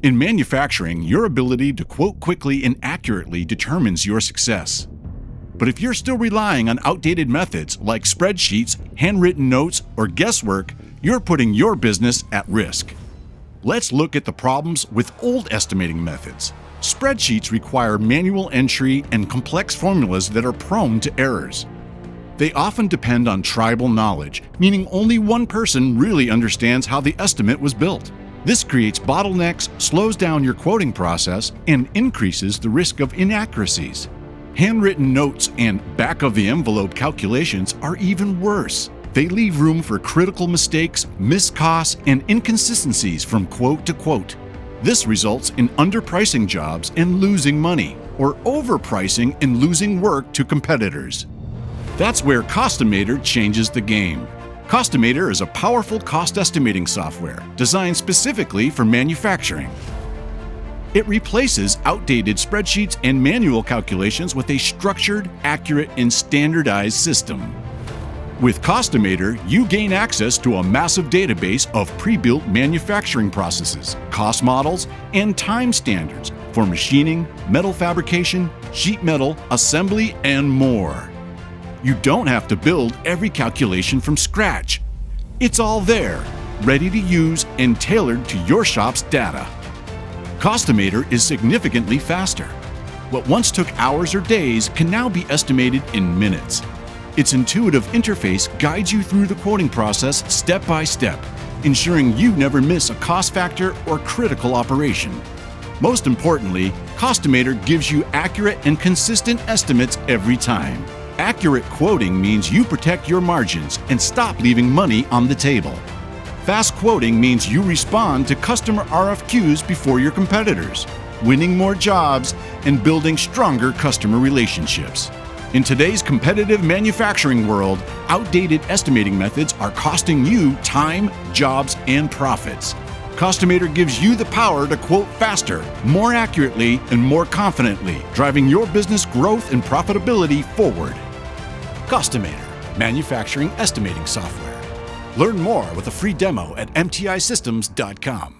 In manufacturing, your ability to quote quickly and accurately determines your success. But if you're still relying on outdated methods like spreadsheets, handwritten notes, or guesswork, you're putting your business at risk. Let's look at the problems with old estimating methods. Spreadsheets require manual entry and complex formulas that are prone to errors. They often depend on tribal knowledge, meaning only one person really understands how the estimate was built. This creates bottlenecks, slows down your quoting process, and increases the risk of inaccuracies. Handwritten notes and back-of-the-envelope calculations are even worse. They leave room for critical mistakes, missed costs, and inconsistencies from quote to quote. This results in underpricing jobs and losing money, or overpricing and losing work to competitors. That's where Costimator changes the game. Costimator is a powerful cost estimating software designed specifically for manufacturing. It replaces outdated spreadsheets and manual calculations with a structured, accurate, and standardized system. With Costimator, you gain access to a massive database of pre-built manufacturing processes, cost models, and time standards for machining, metal fabrication, sheet metal, assembly, and more. You don't have to build every calculation from scratch. It's all there, ready to use and tailored to your shop's data. Costimator is significantly faster. What once took hours or days can now be estimated in minutes. Its intuitive interface guides you through the quoting process step by step, ensuring you never miss a cost factor or critical operation. Most importantly, Costimator gives you accurate and consistent estimates every time. Accurate quoting means you protect your margins and stop leaving money on the table. Fast quoting means you respond to customer RFQs before your competitors, winning more jobs and building stronger customer relationships. In today's competitive manufacturing world, outdated estimating methods are costing you time, jobs, and profits. Costimator gives you the power to quote faster, more accurately, and more confidently, driving your business growth and profitability forward. Costimator, manufacturing estimating software. Learn more with a free demo at mtisystems.com.